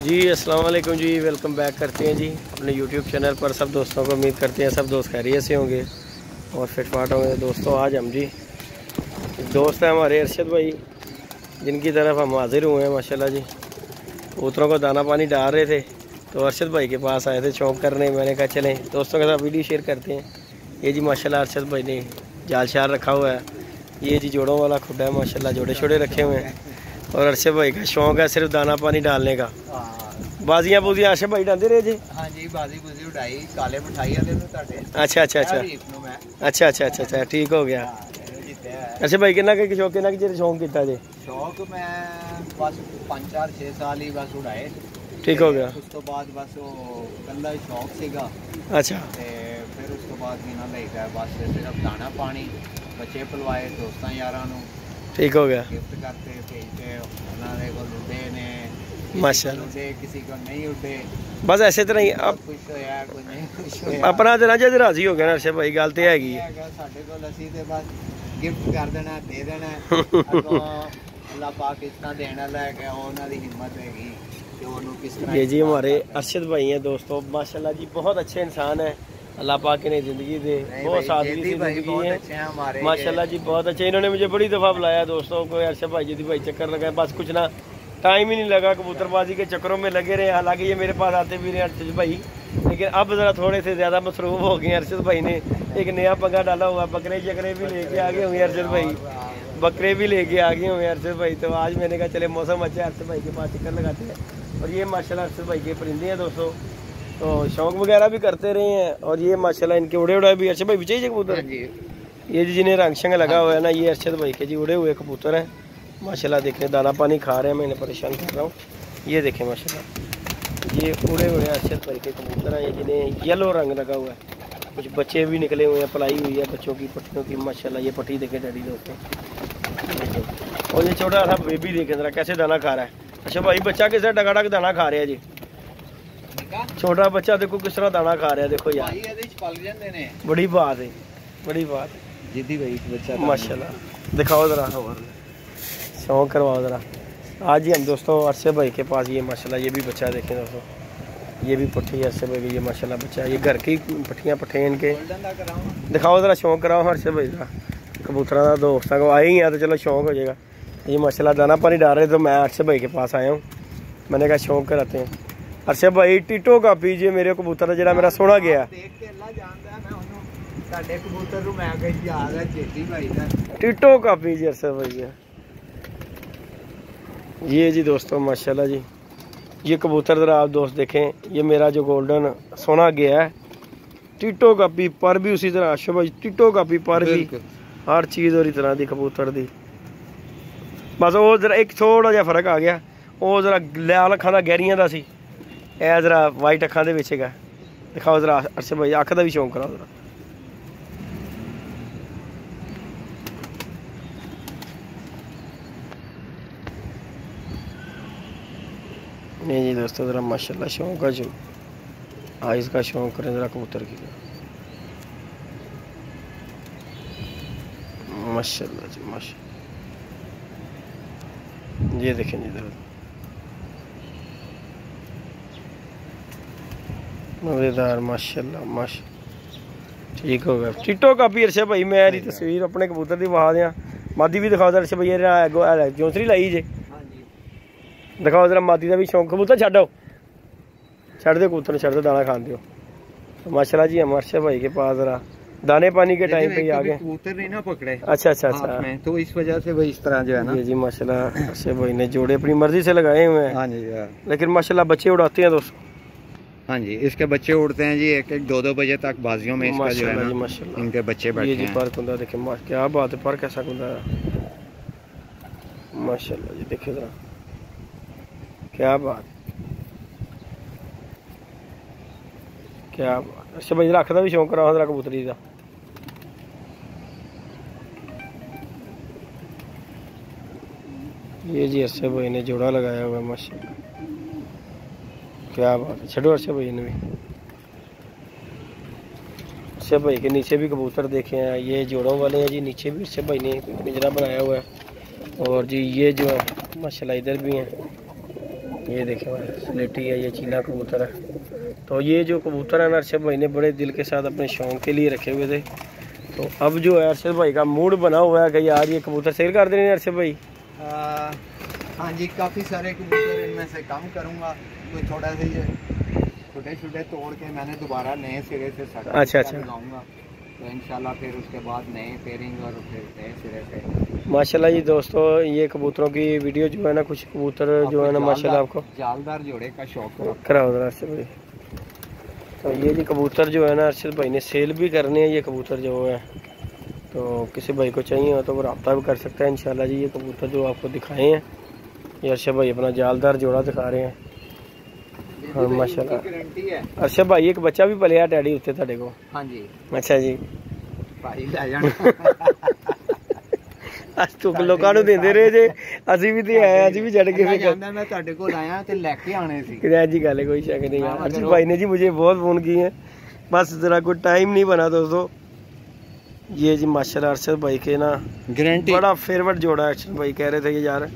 जी अस्सलाम वालेकुम जी, welcome back करते हैं जी अपने यूट्यूब चैनल पर। सब दोस्तों को उम्मीद करते हैं सब दोस्त खैरियत से होंगे और फिटफाट होंगे। दोस्तों आज हम जी दोस्त हैं हमारे अरशद भाई, जिनकी तरफ हम हाजिर हुए हैं माशाल्लाह जी। कबूतरों को दाना पानी डाल रहे थे तो अरशद भाई के पास आए थे शौक करने। मैंने कहा चलें दोस्तों के साथ वीडियो शेयर करते हैं। ये जी माशाल्लाह अरशद भाई ने जाल शाल रखा हुआ है। ये जी जोड़ों वाला खुड्डा है माशाल्लाह, जोड़े छोड़े रखे हुए हैं। और अरशद भाई का शौक है सिर्फ दाना पानी डालने का। बाजियां बूजियां अरशद भाई डालते रहे जी। हाँ जी, बाजी बुजी उड़ाई काले मिठाई वाले नु ताडे। अच्छा अच्छा अच्छा अच्छा अच्छा अच्छा अच्छा ठीक हो गया। अरशद भाई कितना के शौक कितना के शौक किया जी? शौक मैं बस 5 4 6 साल ही बस उड़ाए। ठीक हो गया। उस तो बाद बस वो गंदा ही शौक सीगा। अच्छा ते फिर उस तो बाद मीना लईदा बस सिर्फ दाना पानी बच्चे पलवाए दोस्तां यारां नु। ठीक हो गया। गिफ्ट करते भेजते उन्होंने को उड़े ने माशाल्लाह, किसी को नहीं उड़े। बस ऐसे तरह ही अब खुश होया कोई नहीं खुश होया। अपना जना जद राजी हो गया ना अरशद भाई, गल तो हैगी साडे कोल असीं ते बस गिफ्ट कर देना दे देना अगों अल्लाह पाक किस तरह देना लैके उन्हां दी हिम्मत हैगी कि ओनू किस तरह। ये जी हमारे अरशद भाई हैं दोस्तों, माशाल्लाह जी बहुत अच्छे इंसान हैं। अल्लाह पाक ने ज़िंदगी दे बहुत सादगी से ज़िंदगी है माशाल्लाह जी, बहुत अच्छे। इन्होंने मुझे बड़ी दफ़ा बुलाया दोस्तों को, अरशद भाई जी भाई चक्कर लगाए, बस कुछ ना टाइम ही नहीं लगा, कबूतरबाजी के चक्करों में लगे रहे। हालांकि ये मेरे पास आते भी रहे अरशद भाई, लेकिन अब ज़रा थोड़े से ज़्यादा मसरूफ़ हो गए। अरशद भाई ने एक नया पंगा डाला हुआ, बकरे चकरे भी लेके आ गए हुए अरशद भाई, बकरे भी लेके आ गए हुए अरशद भाई। तो आज मैंने कहा चले मौसम अच्छा है, अरशद भाई के पास चक्कर लगाते हैं। और ये माशाल्लाह अरशद भाई के परिंदे हैं दोस्तों, तो शौक वगैरह भी करते रहे हैं। और ये माशाल्लाह इनके उड़े उड़ाए भी अरशद भाई भी चाहिए कबूतर। ये जिन्हें रंग शंग लगा हुआ है ना, ये अरशद भाई के जी उड़े हुए कबूतर हैं माशाल्लाह। देखें दाना पानी खा रहे हैं, मैं इन्हें परेशान कर रहा हूँ। ये देखें माशाल्लाह ये उड़े हुए अरशद भाई के कबूतर हैं, ये जिन्हें येलो रंग लगा हुआ है। कुछ बच्चे भी निकले हुए हैं, पलाई हुई है बच्चों की पट्टियों की माशाल्लाह। ये पट्टी देखें डैडी दोस्तों, और ये छोटा सा बेबी देखें ज़रा कैसे दाना खा रहा है। अच्छा भाई बच्चा किस तरह डगाडग दाना खा रहा है जी, छोटा बच्चा देखो किस तरह दाना खा रहा है। देखो यार बड़ी बात है, बड़ी बात है जिद्दी भाई बच्चा माशाल्लाह। दिखाओ ज़रा शौक करवाओ ज़रा। आज ही हम दोस्तों अरशद भाई के पास ये माशाल्लाह ये भी बच्चा देखें दोस्तों, ये भी पट्टी है अरशद भाई की, ये माशाल्लाह बच्चा, ये घर की पट्टियाँ पट्टे इनके। दिखाओ ज़रा शौक कराओ अरशद भाई ज़रा। कबूतरा का दोस्तों को आए ही हैं तो चलो शौक हो जाएगा। ये माशाल्लाह दाना पानी डाल रहे तो मैं अरशद भाई के पास आया हूँ, मैंने कहा शौक कराते हैं। अरशद भाई टिटो का पीजिए मेरे कबूतर जरा मेरा सोना गया टिटो का पीजिए अरशद भाई। ये जी दोस्तों माशाल्लाह जी ये कबूतर ज़रा आप दोस्त देखें, ये मेरा जो गोल्डन सोना गया है टिटो का पी पर भी उसी तरह अरशद भाई टिटो का पी पर भी हर चीज़ और तरह दी कबूतर दी। बस वो जरा एक थोड़ा जिहा फर्क आ गया, वो जरा लाल अखां दा गहरियां दा सी, ए जरा वाइट अखां दे विच हैगा। दिखाओ जरा अरशद भाई अख दा भी शौक कराओ जरा। नहीं जी दोस्तों ज़रा माशाल्लाह शौक का जो आइज़ का शौक करें ज़रा कबूतर की माशाल्लाह जी माशाल्लाह। ये देखें जी ज़रा मज़ेदार माशाल्लाह माशाल्लाह। ठीक हो गया टिटो का भी अरशद भाई। मेरी तस्वीर अपने कबूतर की वहा दें, मादी भी दिखाओ अरशद भाई जोंसरी लाई जे, दिखाओ जरा मादी का भी शौक। कबूतर छो छड़ दो कबूतर छड़ दो दाना खान दो माशाल्लाह जी। हम अरशद भाई के पास जरा दाने पानी के टाइम पे ही आ गए, कबूतर नहीं ना पकड़े। अच्छा अच्छा अच्छा तो इस वजह से भाई इस तरह जो है ना। जी माशाल्लाह अरशद भाई ने जोड़े अपनी मर्जी से लगाए हुए हैं। हाँ जी लेकिन माशाल्लाह बच्चे उड़ाते हैं दोस्तों। हाँ जी इसके बच्चे उड़ते हैं जी, 1 2 बजे तक बाजियों में इसका जो है ना माशाल्लाह इनके बच्चे बैठे हैं। ये जी पर कुंदा देखे क्या बात है, पर कैसा कुंदा माशाल्लाह जी। देखिए जरा क्या बात क्या बात। अच्छा भाई रख दा भी शौक करा जरा कबूतरी का। ये जी अरशद भाई ने जोड़ा लगाया हुआ है माशाल्लाह, क्या बात है। छड़ो अरशद भाई ने भी, अरशद भाई के नीचे भी कबूतर देखे हैं, ये जोड़ों वाले हैं जी। नीचे भी अरशद भाई ने पिंजरा बनाया हुआ है। और जी ये जो है माशाल्लाह इधर भी हैं ये देखें भाई स्लेटी है, ये चीना कबूतर है। तो ये जो कबूतर है ना अर्शद भाई ने बड़े दिल के साथ अपने शौक के लिए रखे हुए थे। तो अब जो है अर्शद भाई का मूड बना हुआ है कि यार ये कबूतर सेल कर देने अर्शद भाई। हाँ जी, काफ़ी सारे कबूतर इनमें से कम करूँगा, कोई थोड़ा सा ये छोटे छोटे तोड़ के मैंने दोबारा नए सिरे से अच्छा लगाऊंगा, तो इंशाल्लाह फिर उसके बाद नए पेयरिंग और फिर नए सिरे से। माशाल्लाह जी दोस्तों, ये कबूतरों की वीडियो जो है ना, कुछ कबूतर जो है ना माशाल्लाह आपको जालदार जोड़े का शौक करा उधर अर्शद भाई। तो ये जी कबूतर जो है ना अर्शद भाई ने सेल भी करने हैं ये कबूतर जो है, तो किसी भाई को चाहिए हो तो वो रब्ता भी कर सकता है इंशाल्लाह जी। ये कबूतर जो आपको दिखाए हैं ये अर्शद भाई अपना जालदार जोड़ा दिखा रहे हैं और माशाल्लाह अर्शद भाई एक बच्चा भी पलिया डैडी उत्ते ਤੁਹਾਡੇ को। हाँ जी। अच्छा जी भाई ले जाना ਅੱਜ ਤੋਂ ਲੋਕਾਂ ਨੂੰ ਦਿੰਦੇ ਰਹੇ ਜੇ, ਅਸੀਂ ਵੀ ਤੇ ਆਏ, ਅਸੀਂ ਵੀ ਛੱਡ ਕੇ ਫਿਰ ਜਾਂਦਾ मैं ਤੁਹਾਡੇ ਕੋਲ ਆਇਆ ਤੇ ਲੈ ਕੇ ਆਣੇ ਸੀ। किराया जी गाले कोई शक नहीं है। अर्शद भाई ने जी मुझे बहुत फ़ोन किए हैं, बस ज़रा कोई टाइम नहीं बना दोस्तों। ये जी माशाल्लाह अर्शद भाई के ना गारंटी बड़ा फेवरेट जोड़ा है। अर्शद भाई कह रहे थे कि यार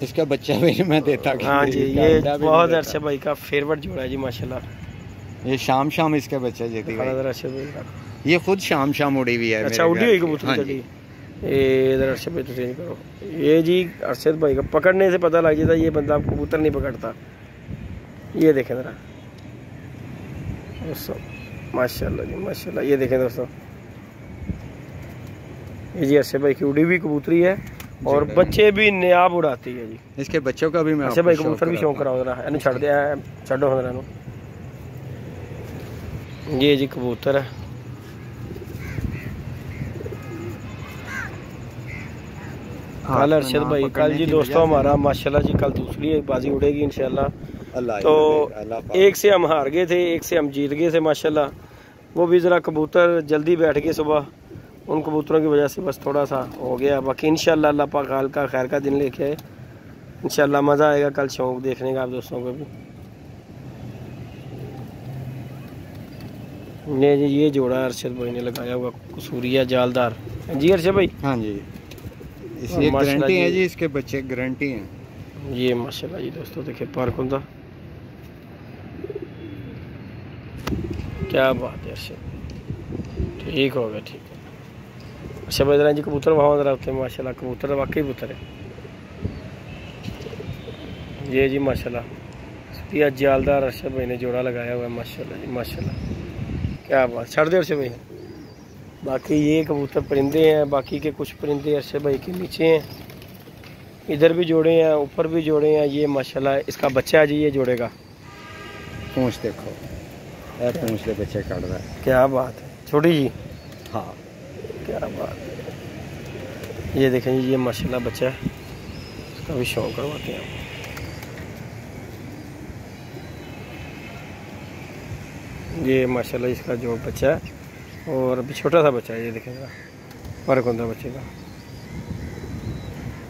इसका बच्चा भी मैं देता। हाँ जी, ये बहुत अर्शद भाई का फेवरेट जोड़ा है जी माशाल्लाह। ये शाम शाम इसका बच्चा देती है अर्शद भाई का, ये खुद शाम शाम उड़ी हुई है। अच्छा उड़ी हुई कबूतर चली। ये इधर अर्शद भाई तो चेंज करो। ये जी अर्शद भाई का पकड़ने से पता लग जाता ये बंदा कबूतर नहीं पकड़ता। ये देखें ज़रा दोस्तों माशाल्लाह जी माशाल्लाह। ये देखें दोस्तों, ये जी अर्शद भाई की उड़ी हुई कबूतरी है और बच्चे भी नियाब उड़ाती है जी। इसके बच्चों का भी मैं अर्शद भाई कबूतर भी शौक कराओ जरा, इन्हें छड़ दिया छो जरा। ये जी कबूतर है, कल अर्शद भाई कल जी दोस्तों हमारा माशाल्लाह जी कल दूसरी एक बाजी उड़ेगी इंशाल्लाह। तो एक से हम हार गए थे, एक से हम जीत गए थे माशाल्लाह। वो भी ज़रा कबूतर जल्दी बैठ गए सुबह, उन कबूतरों की वजह से बस थोड़ा सा हो गया। बाकी इंशाल्लाह अल्लाह पाक हाल का खैर का दिन लेके आए, इंशाल्लाह मज़ा आएगा कल शौक देखने का आप दोस्तों को भी। ये जोड़ा अर्शद भाई ने लगाया हुआ कसूरिया जालदार जी अर्शद भाई। हाँ जी, इसकी गारंटी है जी, इसके बच्चे गारंटी हैं। ये माशाल्लाह जी दोस्तों देखिए पार्क होता, क्या बात है अर्शद, ठीक हो गया ठीक है। अच्छा भाई जी कबूतर वहाँ जरा होते माशाल्लाह, कबूतर वाकई कबूतर है ये जी माशाल्लाह। ये जालदार अर्शद भाई ने जोड़ा लगाया हुआ है माशाल्लाह जी माशाल्लाह, क्या बात। छड़ दे अर्शद भाई। बाकी ये कबूतर परिंदे हैं, बाकी के कुछ परिंदे अर्शद भाई के नीचे हैं, इधर भी जोड़े हैं ऊपर भी जोड़े हैं। ये माशाल्लाह इसका बच्चा है जी, ये जोड़ेगा। पूंछ देखो, पूंछ के बच्चे काट रहा है, क्या बात है छोटी जी। हाँ क्या बात है। ये देखें जी ये माशाल्लाह बच्चा है, इसका भी शौक करवाते हैं। ये माशाल्लाह इसका जो बच्चा है और अभी छोटा सा बच्चा है, ये देखेगा फर्क होता है बच्चे का।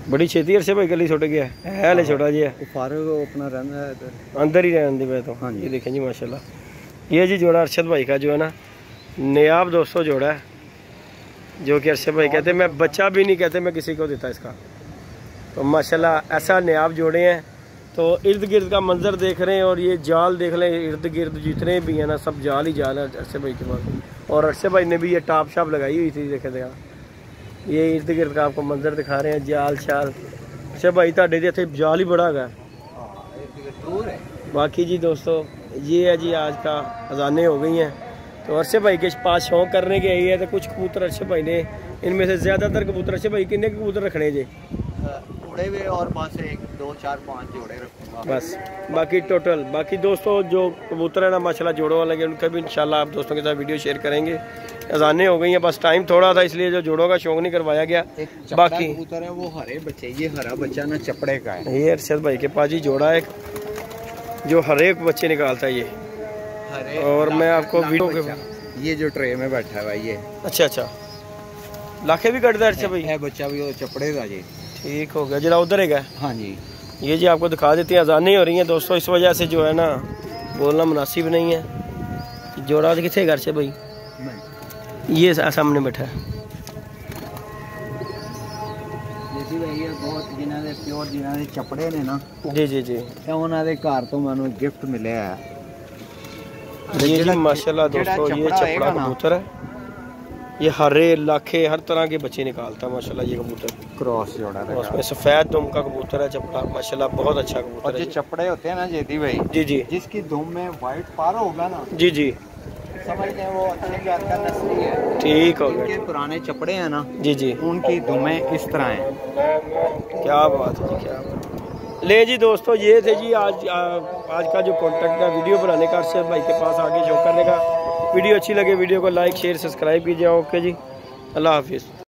बड़ी छेती अर्शद भाई गली छोटे गया है हाले छोटा जी है, फारूक अपना रहना है अंदर ही रहने दे तो। हाँ ये देखें जी माशाल्लाह। ये जी जोड़ा अर्शद भाई का जो है ना नियाब दोस्तों जोड़ा है, जो कि अर्शद भाई कहते हैं मैं बच्चा भी नहीं कहते मैं किसी को देता इसका। तो माशाल्लाह ऐसा नियाब जोड़े हैं। तो इर्द गिर्द का मंजर देख रहे हैं और ये जाल देख लें, इर्द गिर्द जितने भी हैं ना सब जाल ही जाल है अर्शद भाई के पास। और अर्शद भाई ने भी ये टाप शाप लगाई हुई थी, देखे देखा ये इर्द गिर्द का आपको मंजर दिखा रहे हैं जाल शाल। अर्शद भाई ताड़े इतने जाल ही बड़ा है। बाकी जी दोस्तों ये है जी आज का अजानें हो गई हैं। तो अर्शद भाई के पास शौक करने के आई है। तो कुछ कबूतर अर्शद भाई ने इनमें से ज़्यादातर कबूतर अर्शद भाई कितने कबूतर रखने जे हुए और बस 1 2 4 5 जोड़े रखूंगा बस। बाकी टोटल बाकी दोस्तों जो कबूतर है ना माशाल्लाह जोड़ों वाले उनका भी इंशाल्लाह आप दोस्तों के साथ वीडियो शेयर करेंगे। अजानें हो गई हैं, बस टाइम थोड़ा था इसलिए जो जोड़ों का शौक नहीं करवाया गया। बाकी कबूतर है वो हरे बच्चे, ये हरा बच्चा ना चपड़े का है। ये अर्शद भाई के पास ही जोड़ा है जो हर एक बच्चे निकालता है ये हरे। और मैं आपको वीडियो के ये जो ट्रे में बैठा हुआ ये अच्छा लाखे भी कटता है अर्शद भाई है बच्चा भी वो चपड़े का जी। ठीक हो गया जरा उधर है। हाँ जी ये जी आपको दिखा देते हैं, अजानें हो रही हैं दोस्तों, इस वजह से जो है ना बोलना मुनासिब नहीं है। जोड़ा कितने घर से भाई ये सामने बैठा है। बहुत ਦੇ ਪਿਓਰ ਜਿਨ੍ਹਾਂ ਦੇ ਚੱਪੜੇ ਨੇ ਨਾ ਜੀ ਜੀ ਜੀ, ਇਹ ਉਹਨਾਂ ਦੇ ਘਰ ਤੋਂ ਮੈਨੂੰ ਗਿਫਟ ਮਿਲਿਆ ਹੈ। ये जी माशाल्लाह दोस्तों ये चपड़ा कबूतर है, ये हरे लाखे हर तरह के बच्चे निकालता है माशाल्लाह। ये कबूतर क्रॉस जोड़ा है, उसमें सफेद दुम का कबूतर है चपड़ा माशाल्लाह, बहुत अच्छा कबूतर और है। जो चपड़े होते हैं ना जेदी भाई, जी जी, जिसकी दुम में व्हाइट पार होगा ना, जी जी, समझ लें वो अच्छी जात का नस्ली है। ठीक हो गया। इनके पुराने चपड़े हैं ना, जी जी, उनकी दुमें इस तरह हैं। क्या बात है जी, क्या बात। ले जी दोस्तों, ये थे जी आज का जो कॉन्टेक्ट का वीडियो बनाने का, अरशद भाई के पास आगे शो करने का। वीडियो अच्छी लगे वीडियो को लाइक शेयर सब्सक्राइब कीजिए। ओके जी, अल्लाह हाफिज़।